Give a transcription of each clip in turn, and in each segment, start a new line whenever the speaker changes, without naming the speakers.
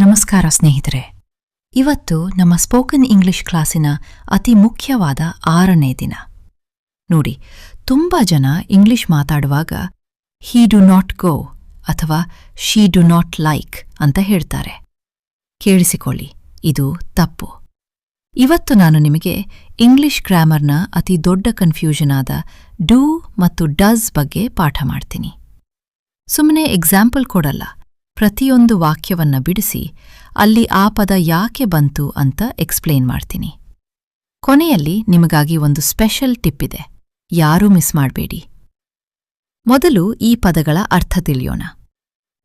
ನಮಸ್ಕಾರ ಸ್ನೇಹಿತರೆ. ಇವತ್ತು ನಮ್ಮ ಸ್ಪೋಕನ್ ಇಂಗ್ಲಿಷ್ ಕ್ಲಾಸಿನ ಅತಿ ಮುಖ್ಯವಾದ 6ನೇ ದಿನ. ನೋಡಿ, ತುಂಬಾ ಜನ ಇಂಗ್ಲಿಷ್ ಮಾತಾಡುವಾಗ ಹಿ ಡು ನಾಟ್ ಗೋ ಅಥವಾ ಶಿ ಡು ನಾಟ್ ಲೈಕ್ ಅಂತ ಹೇಳ್ತಾರೆ. ಕೇಳಿಸಿಕೊಳ್ಳಿ, ಇದು ತಪ್ಪು. ಇವತ್ತು ನಾನು ನಿಮಗೆ ಇಂಗ್ಲಿಷ್ ಗ್ರಾಮರ್ನ ಅತಿ ದೊಡ್ಡ ಕನ್ಫ್ಯೂಷನ್ ಆದ ಡೂ ಮತ್ತು ಡಸ್ ಬಗ್ಗೆ ಪಾಠ ಮಾಡ್ತೀನಿ. ಸುಮ್ಮನೆ ಎಕ್ಸಾಂಪಲ್ ಕೊಡಲ್ಲ, ಪ್ರತಿಯೊಂದು ವಾಕ್ಯವನ್ನ ಬಿಡಿಸಿ ಅಲ್ಲಿ ಆ ಪದ ಯಾಕೆ ಬಂತು ಅಂತ ಎಕ್ಸ್ಪ್ಲೇನ್ ಮಾಡ್ತೀನಿ. ಕೊನೆಯಲ್ಲಿ ನಿಮಗಾಗಿ ಒಂದು ಸ್ಪೆಷಲ್ ಟಿಪ್ ಇದೆ, ಯಾರೂ ಮಿಸ್ ಮಾಡಬೇಡಿ. ಮೊದಲು ಈ ಪದಗಳ ಅರ್ಥ ತಿಳಿಯೋಣ.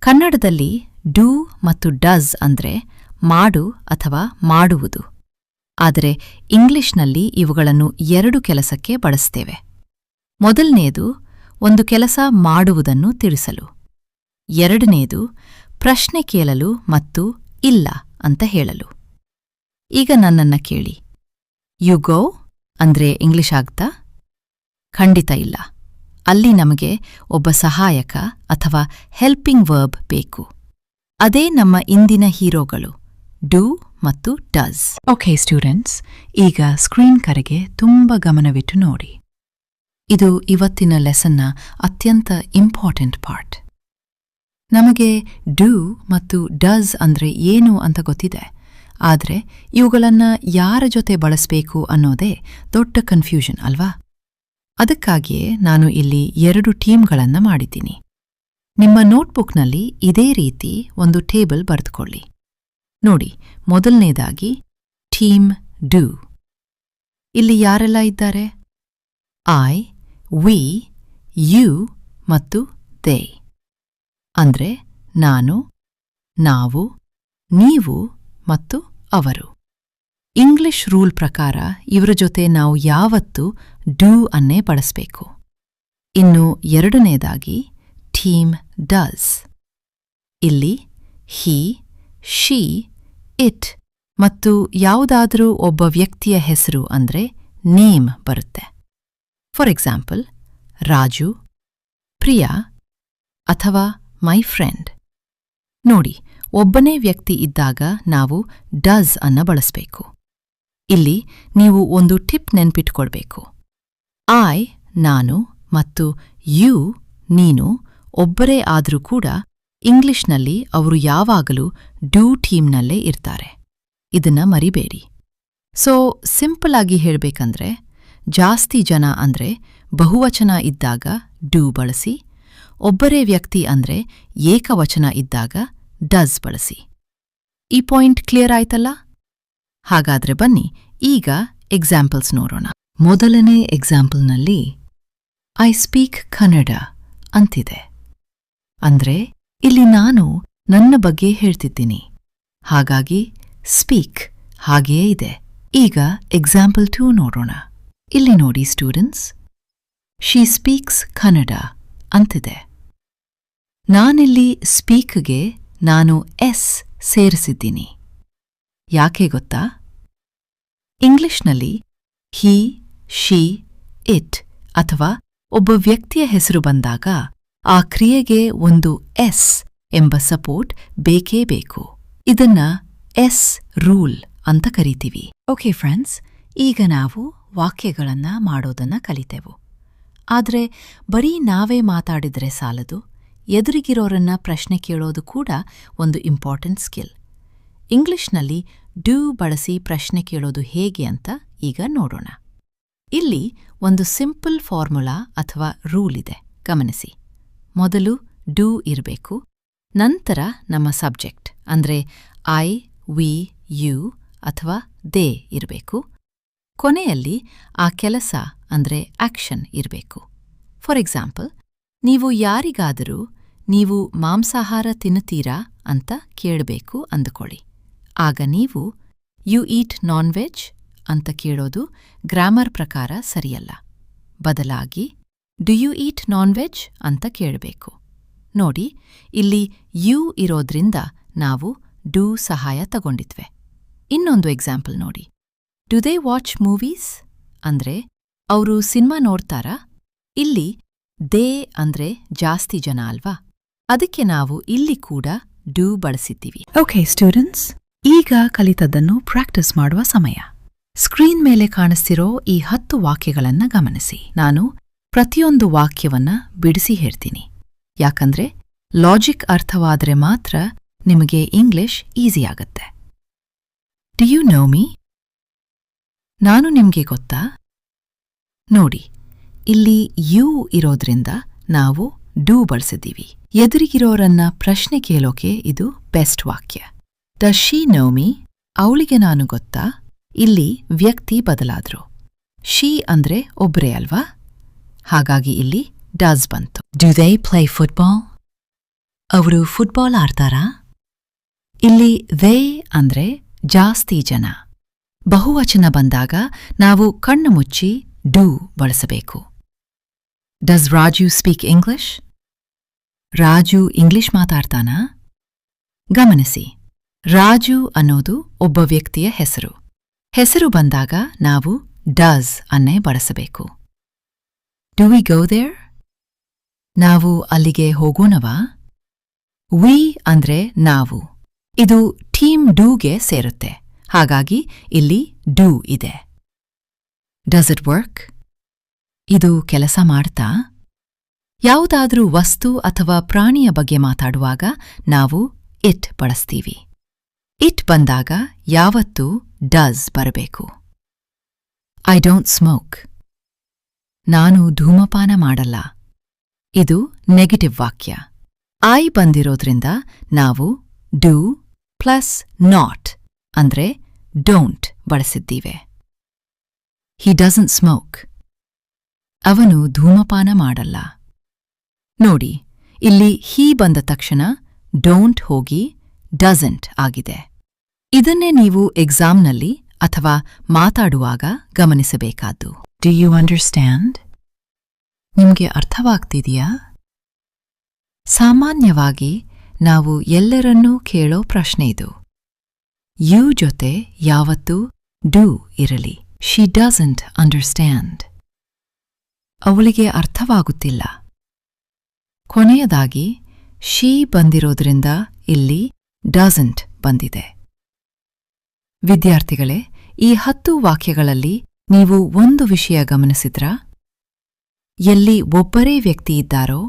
ಕನ್ನಡದಲ್ಲಿ ಡೂ ಮತ್ತು ಡಸ್ ಅಂದ್ರೆ ಮಾಡು ಅಥವಾ ಮಾಡುವುದು. ಆದರೆ ಇಂಗ್ಲಿಷ್ನಲ್ಲಿ ಇವುಗಳನ್ನು 2 ಕೆಲಸಕ್ಕೆ ಬಳಸ್ತೇವೆ. ಮೊದಲನೇದು ಒಂದು ಕೆಲಸ ಮಾಡುವುದನ್ನು ತಿಳಿಸಲು, ಎರಡನೇದು ಪ್ರಶ್ನೆ ಕೇಳಲು ಮತ್ತು ಇಲ್ಲ ಅಂತ ಹೇಳಲು. ಈಗ ನನ್ನನ್ನ ಕೇಳಿ, ಯು ಗೋ ಅಂದ್ರೆ ಇಂಗ್ಲಿಷ್ ಆಗ್ತಾ? ಖಂಡಿತ ಇಲ್ಲ. ಅಲ್ಲಿ ನಮಗೆ ಒಬ್ಬ ಸಹಾಯಕ ಅಥವಾ ಹೆಲ್ಪಿಂಗ್ ವರ್ಬ್ ಬೇಕು. ಅದೇ ನಮ್ಮ ಇಂದಿನ ಹೀರೋಗಳು, ಡೂ ಮತ್ತು ಡಸ್. ಓಕೆ ಸ್ಟೂಡೆಂಟ್ಸ್, ಈಗ ಸ್ಕ್ರೀನ್ ಕರೆಗೆ ತುಂಬ ಗಮನವಿಟ್ಟು ನೋಡಿ. ಇದು ಇವತ್ತಿನ ಲೆಸನ್ನ ಅತ್ಯಂತ ಇಂಪಾರ್ಟೆಂಟ್ ಪಾರ್ಟ್. ನಮಗೆ ಡೂ ಮತ್ತು ಡಸ್ ಅಂದ್ರೆ ಏನು ಅಂತ ಗೊತ್ತಿದೆ, ಆದರೆ ಇವುಗಳನ್ನ ಯಾರ ಜೊತೆ ಬಳಸಬೇಕು ಅನ್ನೋದೇ ದೊಡ್ಡ ಕನ್ಫ್ಯೂಷನ್ ಅಲ್ವಾ? ಅದಕ್ಕಾಗಿಯೇ ನಾನು ಇಲ್ಲಿ 2 ಟೀಮ್ಗಳನ್ನ ಮಾಡಿದ್ದೀನಿ. ನಿಮ್ಮ ನೋಟ್ಬುಕ್ನಲ್ಲಿ ಇದೇ ರೀತಿ ಒಂದು ಟೇಬಲ್ ಬರೆದುಕೊಳ್ಳಿ. ನೋಡಿ, ಮೊದಲನೇದಾಗಿ ಟೀಮ್ ಡೂ. ಇಲ್ಲಿ ಯಾರೆಲ್ಲ ಇದ್ದಾರೆ? ಐ, ವಿ, ಯು ಮತ್ತು ದೇ. ಅಂದ್ರೆ ನಾನು, ನಾವು, ನೀವು ಮತ್ತು ಅವರು. ಇಂಗ್ಲಿಷ್ ರೂಲ್ ಪ್ರಕಾರ ಇವರ ಜೊತೆ ನಾವು ಯಾವತ್ತೂ ಡೂ ಅನ್ನೇ ಬಳಸಬೇಕು. ಇನ್ನು ಎರಡನೇದಾಗಿ ಟೀಮ್ ಡಸ್. ಇಲ್ಲಿ ಹಿ, ಶಿ, ಇಟ್ ಮತ್ತು ಯಾವುದಾದರೂ ಒಬ್ಬ ವ್ಯಕ್ತಿಯ ಹೆಸರು ಅಂದ್ರೆ ನೇಮ್ ಬರುತ್ತೆ. ಫಾರ್ ಎಕ್ಸಾಂಪಲ್, ರಾಜು, ಪ್ರಿಯಾ ಅಥವಾ ಮೈ ಫ್ರೆಂಡ್. ನೋಡಿ, ಒಬ್ಬನೇ ವ್ಯಕ್ತಿ ಇದ್ದಾಗ ನಾವು ಡಸ್ ಅನ್ನ ಬಳಸಬೇಕು. ಇಲ್ಲಿ ನೀವು ಒಂದು ಟಿಪ್ ನೆನ್ಪಿಟ್ಕೊಳ್ಬೇಕು. ಐ ನಾನು ಮತ್ತು ಯು ನೀನು ಒಬ್ಬರೇ ಆದರೂ ಕೂಡ ಇಂಗ್ಲಿಷ್ನಲ್ಲಿ ಅವರು ಯಾವಾಗಲೂ ಡೂ ಟೀಮ್ನಲ್ಲೇ ಇರ್ತಾರೆ. ಇದನ್ನ ಮರಿಬೇಡಿ. ಸೊ ಸಿಂಪಲ್ ಆಗಿ ಹೇಳ್ಬೇಕಂದ್ರೆ, ಜಾಸ್ತಿ ಜನ ಅಂದ್ರೆ ಬಹುವಚನ ಇದ್ದಾಗ ಡೂ ಬಳಸಿ, ಒಬ್ಬರೇ ವ್ಯಕ್ತಿ ಅಂದ್ರೆ ಏಕವಚನ ಇದ್ದಾಗ ಡಸ್ ಬಳಸಿ. ಈ ಪಾಯಿಂಟ್ ಕ್ಲಿಯರ್ ಆಯ್ತಲ್ಲ? ಹಾಗಾದ್ರೆ ಬನ್ನಿ ಈಗ ಎಕ್ಸಾಂಪಲ್ಸ್ ನೋಡೋಣ. ಮೊದಲನೇ ಎಕ್ಸಾಂಪಲ್ನಲ್ಲಿ ಐ ಸ್ಪೀಕ್ ಕನ್ನಡ ಅಂತಿದೆ. ಅಂದ್ರೆ ಇಲ್ಲಿ ನಾನು ನನ್ನ ಬಗ್ಗೆ ಹೇಳ್ತಿದ್ದೀನಿ, ಹಾಗಾಗಿ ಸ್ಪೀಕ್ ಹಾಗೆಯೇ ಇದೆ. ಈಗ ಎಕ್ಸಾಂಪಲ್ 2 ನೋಡೋಣ. ಇಲ್ಲಿ ನೋಡಿ ಸ್ಟೂಡೆಂಟ್ಸ್, ಶಿ ಸ್ಪೀಕ್ಸ್ ಕನ್ನಡ ಅಂತಿದೆ. ನಾನಿಲ್ಲಿ ಸ್ಪೀಕ್ಗೆ ನಾನು ಎಸ್ ಸೇರಿಸಿದ್ದೀನಿ. ಯಾಕೆ ಗೊತ್ತಾ? ಇಂಗ್ಲಿಷ್ನಲ್ಲಿ ಹಿ, ಶಿ, ಇಟ್ ಅಥವಾ ಒಬ್ಬ ವ್ಯಕ್ತಿಯ ಹೆಸರು ಬಂದಾಗ ಆ ಕ್ರಿಯೆಗೆ ಒಂದು ಎಸ್ ಎಂಬ ಸಪೋರ್ಟ್ ಬೇಕೇ ಬೇಕು. ಇದನ್ನ ಎಸ್ ರೂಲ್ ಅಂತ ಕರಿತೀವಿ. ಓಕೆ ಫ್ರೆಂಡ್ಸ್, ಈಗ ನಾವು ವಾಕ್ಯಗಳನ್ನ ಮಾಡೋದನ್ನ ಕಲಿತೆವು. ಆದ್ರೆ ಬರೀ ನಾವೇ ಮಾತಾಡಿದ್ರೆ ಸಾಲದು, ಎದುರಿಗಿರೋರನ್ನ ಪ್ರಶ್ನೆ ಕೇಳೋದು ಕೂಡ ಒಂದು ಇಂಪಾರ್ಟೆಂಟ್ ಸ್ಕಿಲ್. ಇಂಗ್ಲಿಷ್ನಲ್ಲಿ ಡೂ ಬಳಸಿ ಪ್ರಶ್ನೆ ಕೇಳೋದು ಹೇಗೆ ಅಂತ ಈಗ ನೋಡೋಣ. ಇಲ್ಲಿ ಒಂದು ಸಿಂಪಲ್ ಫಾರ್ಮುಲಾ ಅಥವಾ ರೂಲ್ ಇದೆ, ಗಮನಿಸಿ. ಮೊದಲು ಡೂ ಇರಬೇಕು, ನಂತರ ನಮ್ಮ ಸಬ್ಜೆಕ್ಟ್ ಅಂದ್ರೆ ಐ, ವಿ, ಯು ಅಥವಾ ದೇ ಇರಬೇಕು. ಕೊನೆಯಲ್ಲಿ ಆ ಕೆಲಸ ಅಂದ್ರೆ ಆಕ್ಷನ್ ಇರಬೇಕು. ಫಾರ್ ಎಕ್ಸಾಂಪಲ್, ನೀವು ಯಾರಿಗಾದರೂ ನೀವು ಮಾಂಸಾಹಾರ ತಿನ್ನುತ್ತೀರಾ ಅಂತ ಕೇಳಬೇಕು ಅಂದುಕೊಳ್ಳಿ. ಆಗ ನೀವು ಯು ಈಟ್ ನಾನ್ ವೆಜ್ ಅಂತ ಕೇಳೋದು ಗ್ರಾಮರ್ ಪ್ರಕಾರ ಸರಿಯಲ್ಲ. ಬದಲಾಗಿ do you eat non veg ಅಂತ ಕೇಳಬೇಕು. ನೋಡಿ, ಇಲ್ಲಿ ಯು ಇರೋದ್ರಿಂದ ನಾವು ಡೂ ಸಹಾಯ ತಗೊಂಡಿದ್ವೆ. ಇನ್ನೊಂದು ಎಕ್ಸಾಂಪಲ್ ನೋಡಿ. ಡು ದೇ ವಾಚ್ ಮೂವೀಸ್ ಅಂದ್ರೆ ಅವರು ಸಿನಿಮಾ ನೋಡ್ತಾರಾ? ಇಲ್ಲಿ ದೇ ಅಂದ್ರೆ ಜಾಸ್ತಿ ಜನ ಅಲ್ವಾ? ಅದಕ್ಕೆ ನಾವು ಇಲ್ಲಿ ಕೂಡ ಡೂ ಬಳಸಿದ್ದೀವಿ. ಓಕೆ ಸ್ಟೂಡೆಂಟ್ಸ್, ಈಗ ಕಲಿತದ್ದನ್ನು ಪ್ರಾಕ್ಟೀಸ್ ಮಾಡುವ ಸಮಯ. ಸ್ಕ್ರೀನ್ ಮೇಲೆ ಕಾಣಿಸ್ತಿರೋ ಈ 10 ವಾಕ್ಯಗಳನ್ನ ಗಮನಿಸಿ. ನಾನು ಪ್ರತಿಯೊಂದು ವಾಕ್ಯವನ್ನ ಬಿಡಿಸಿ ಹೇಳ್ತೀನಿ. ಯಾಕಂದ್ರೆ ಲಾಜಿಕ್ ಅರ್ಥವಾದರೆ ಮಾತ್ರ ನಿಮಗೆ ಇಂಗ್ಲಿಷ್ ಈಸಿ ಆಗತ್ತೆ. Do you know me? ನಾನು ನಿಮ್ಗೆ ಗೊತ್ತಾ? ನೋಡಿ, ಇಲ್ಲಿ ಯು ಇರೋದ್ರಿಂದ ನಾವು ಡೂ ಬಳಸಿದ್ದೀವಿ. ಎದುರಿಗಿರೋರನ್ನ ಪ್ರಶ್ನೆ ಕೇಳೋಕೆ ಇದು ಬೆಸ್ಟ್ ವಾಕ್ಯ. Does she no me? ಅವಳಿಗೆ ನಾನು ಗೊತ್ತಾ? ಇಲ್ಲಿ ವ್ಯಕ್ತಿ ಬದಲಾದ್ರು. ಶಿ ಅಂದ್ರೆ ಒಬ್ರೇ ಅಲ್ವಾ? ಹಾಗಾಗಿ ಇಲ್ಲಿ ಡಸ್ ಬಂತು. Do they play football? ಅವರು ಫುಟ್ಬಾಲ್ ಆಡ್ತಾರಾ? ಇಲ್ಲಿ ದೇ ಅಂದ್ರೆ ಜಾಸ್ತಿ ಜನ. ಬಹುವಚನ ಬಂದಾಗ ನಾವು ಕಣ್ಣು ಮುಚ್ಚಿ ಡೂ ಬಳಸಬೇಕು. Does Raju speak English? Raju English ಮಾತಾಡ್ತಾನಾ? ಗಮನಿಸಿ, ರಾಜು ಅನ್ನೋದು ಒಬ್ಬ ವ್ಯಕ್ತಿಯ ಹೆಸರು. ಹೆಸರು ಬಂದಾಗ ನಾವು ಡಸ್ ಅನ್ನೇ ಬಳಸಬೇಕು. Do we go there? ನಾವು ಅಲ್ಲಿಗೆ ಹೋಗೋಣವಾ? ವಿ ಅಂದ್ರೆ ನಾವು. ಇದು ಟೀಮ್ ಡೂಗೆ ಸೇರುತ್ತೆ. ಹಾಗಾಗಿ ಇಲ್ಲಿ ಡೂ ಇದೆ. Does it work? ಇದು ಕೆಲಸ ಮಾಡ್ತಾ? ಯಾವುದಾದ್ರೂ ವಸ್ತು ಅಥವಾ ಪ್ರಾಣಿಯ ಬಗ್ಗೆ ಮಾತಾಡುವಾಗ ನಾವು ಇಟ್ ಬಳಸ್ತೀವಿ. ಇಟ್ ಬಂದಾಗ ಯಾವತ್ತೂ ಡಸ್ ಬರಬೇಕು. I don't smoke. ನಾನು ಧೂಮಪಾನ ಮಾಡಲ್ಲ. ಇದು ನೆಗೆಟಿವ್ ವಾಕ್ಯ. ಐ ಬಂದಿರೋದ್ರಿಂದ ನಾವು ಡೂ ಪ್ಲಸ್ ನಾಟ್ ಅಂದ್ರೆ ಡೋಂಟ್ ಬಳಸಿದ್ದೀವೆ. He doesn't smoke. ಅವನು ಧೂಮಪಾನ ಮಾಡಲ್ಲ. ನೋಡಿ, ಇಲ್ಲಿ ಹೀ ಬಂದ ತಕ್ಷಣ ಡೋಂಟ್ ಹೋಗಿ ಡಸಂಟ್ ಆಗಿದೆ. ಇದನ್ನೇ ನೀವು ಎಕ್ಸಾಮ್ನಲ್ಲಿ ಅಥವಾ ಮಾತಾಡುವಾಗ ಗಮನಿಸಬೇಕಾದ್ದು. Do you understand? ನಿಮ್ಗೆ ಅರ್ಥವಾಗ್ತಿದೆಯಾ? ಸಾಮಾನ್ಯವಾಗಿ ನಾವು ಎಲ್ಲರನ್ನೂ ಕೇಳೋ ಪ್ರಶ್ನೆ ಇದು. ಯು ಜೊತೆ ಯಾವತ್ತೂ ಡೂ ಇರಲಿ. She doesn't understand. ಅವಳಿಗೆ ಅರ್ಥವಾಗುತ್ತಿಲ್ಲ. ಕೊನೆಯದಾಗಿ ಶಿ ಬಂದಿರೋದ್ರಿಂದ ಇಲ್ಲಿ ಡಸಂಟ್ ಬಂದಿದೆ. ವಿದ್ಯಾರ್ಥಿಗಳೇ, ಈ 10 ವಾಕ್ಯಗಳಲ್ಲಿ ನೀವು ಒಂದು ವಿಷಯ ಗಮನಿಸಿದ್ರಾ? ಎಲ್ಲಿ ಒಬ್ಬರೇ ವ್ಯಕ್ತಿ ಇದ್ದಾರೋ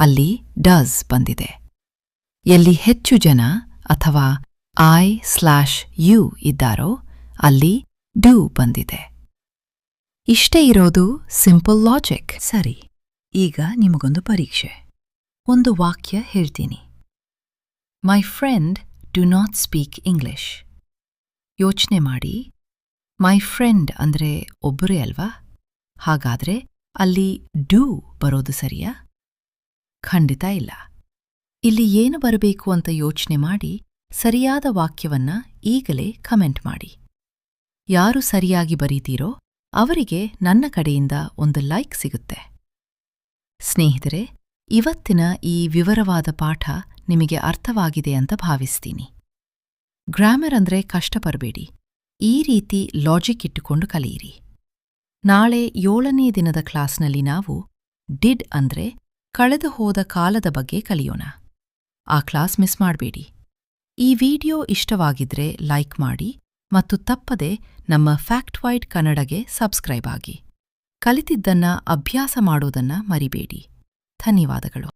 ಅಲ್ಲಿ ಡಸ್ ಬಂದಿದೆ. ಎಲ್ಲಿ ಹೆಚ್ಚು ಜನ ಅಥವಾ I/ಯು ಇದ್ದಾರೋ ಅಲ್ಲಿ ಡೂ ಬಂದಿದೆ. ಇಷ್ಟೇ ಇರೋದು ಸಿಂಪಲ್ ಲಾಜಿಕ್. ಸರಿ, ಈಗ ನಿಮಗೊಂದು ಪರೀಕ್ಷೆ. ಒಂದು ವಾಕ್ಯ ಹೇಳ್ತೀನಿ. My friend do not speak English. ಯೋಚನೆ ಮಾಡಿ, ಮೈ ಫ್ರೆಂಡ್ ಅಂದ್ರೆ ಒಬ್ಬರೇ ಅಲ್ವಾ? ಹಾಗಾದ್ರೆ ಅಲ್ಲಿ ಡೂ ಬರೋದು ಸರಿಯಾ? ಖಂಡಿತ ಇಲ್ಲ. ಇಲ್ಲಿ ಏನು ಬರಬೇಕು ಅಂತ ಯೋಚನೆ ಮಾಡಿ ಸರಿಯಾದ ವಾಕ್ಯವನ್ನ ಈಗಲೇ ಕಮೆಂಟ್ ಮಾಡಿ. ಯಾರು ಸರಿಯಾಗಿ ಬರೀತೀರೋ ಅವರಿಗೆ ನನ್ನ ಕಡೆಯಿಂದ ಒಂದು ಲೈಕ್ ಸಿಗುತ್ತೆ. ಸ್ನೇಹಿತರೆ, ಇವತ್ತಿನ ಈ ವಿವರವಾದ ಪಾಠ ನಿಮಗೆ ಅರ್ಥವಾಗಿದೆ ಅಂತ ಭಾವಿಸ್ತೀನಿ. ಗ್ರಾಮರ್ ಅಂದ್ರೆ ಕಷ್ಟಪಡಬೇಡಿ. ಈ ರೀತಿ ಲಾಜಿಕ್ ಇಟ್ಟುಕೊಂಡು ಕಲಿಯಿರಿ. ನಾಳೆ 7ನೇ ದಿನದ ಕ್ಲಾಸ್ನಲ್ಲಿ ನಾವು ಡಿಡ್ ಅಂದ್ರೆ ಕಳೆದು ಹೋದ ಕಾಲದ ಬಗ್ಗೆ ಕಲಿಯೋಣ. ಆ ಕ್ಲಾಸ್ ಮಿಸ್ ಮಾಡಬೇಡಿ. ಈ ವಿಡಿಯೋ ಇಷ್ಟವಾಗಿದ್ರೆ ಲೈಕ್ ಮಾಡಿ ಮತ್ತು ತಪ್ಪದೆ ನಮ್ಮ ಫ್ಯಾಕ್ಟ್ವೈಡ್ ಕನ್ನಡಗೆ ಸಬ್ಸ್ಕ್ರೈಬ್ ಆಗಿ. ಕಲಿತಿದ್ದನ್ನ ಅಭ್ಯಾಸ ಮಾಡೋದನ್ನ ಮರಿಬೇಡಿ. ಧನ್ಯವಾದಗಳು.